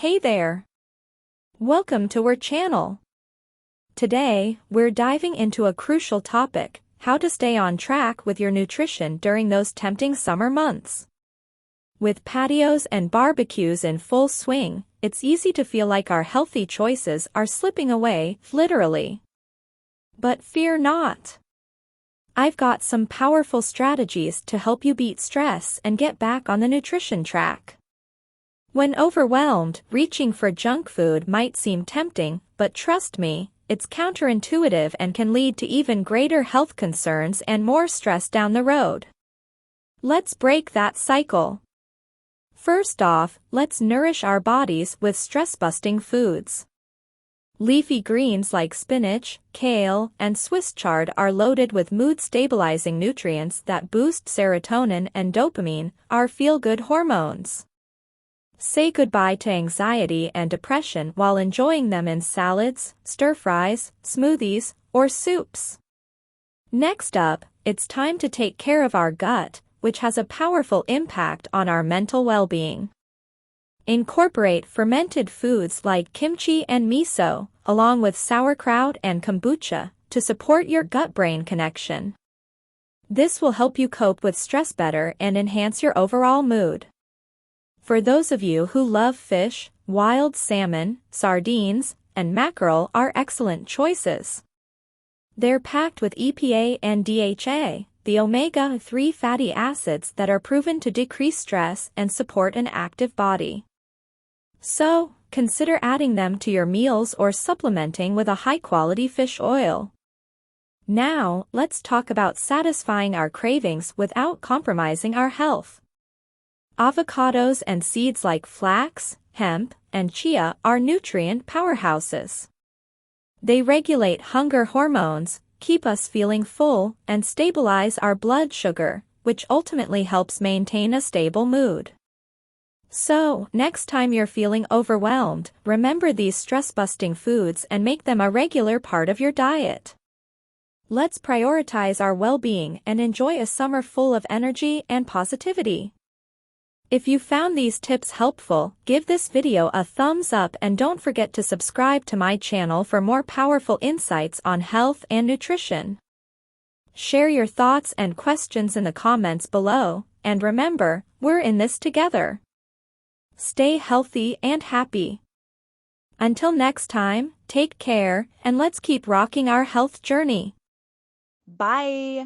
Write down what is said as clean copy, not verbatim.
Hey there! Welcome to our channel. Today, we're diving into a crucial topic: how to stay on track with your nutrition during those tempting summer months. With patios and barbecues in full swing, it's easy to feel like our healthy choices are slipping away, literally. But fear not. I've got some powerful strategies to help you beat stress and get back on the nutrition track. When overwhelmed, reaching for junk food might seem tempting, but trust me, it's counterintuitive and can lead to even greater health concerns and more stress down the road. Let's break that cycle. First off, let's nourish our bodies with stress-busting foods. Leafy greens like spinach, kale, and Swiss chard are loaded with mood-stabilizing nutrients that boost serotonin and dopamine, our feel-good hormones. Say goodbye to anxiety and depression while enjoying them in salads, stir-fries, smoothies, or soups. Next up, it's time to take care of our gut, which has a powerful impact on our mental well-being. Incorporate fermented foods like kimchi and miso, along with sauerkraut and kombucha, to support your gut-brain connection. This will help you cope with stress better and enhance your overall mood. For those of you who love fish, wild salmon, sardines, and mackerel are excellent choices. They're packed with EPA and DHA, the omega-3 fatty acids that are proven to decrease stress and support an active body. So, consider adding them to your meals or supplementing with a high-quality fish oil. Now, let's talk about satisfying our cravings without compromising our health. Avocados and seeds like flax, hemp, and chia are nutrient powerhouses. They regulate hunger hormones, keep us feeling full, and stabilize our blood sugar, which ultimately helps maintain a stable mood. So, next time you're feeling overwhelmed, remember these stress-busting foods and make them a regular part of your diet. Let's prioritize our well-being and enjoy a summer full of energy and positivity. If you found these tips helpful, give this video a thumbs up and don't forget to subscribe to my channel for more powerful insights on health and nutrition. Share your thoughts and questions in the comments below, and remember, we're in this together. Stay healthy and happy. Until next time, take care, and let's keep rocking our health journey. Bye.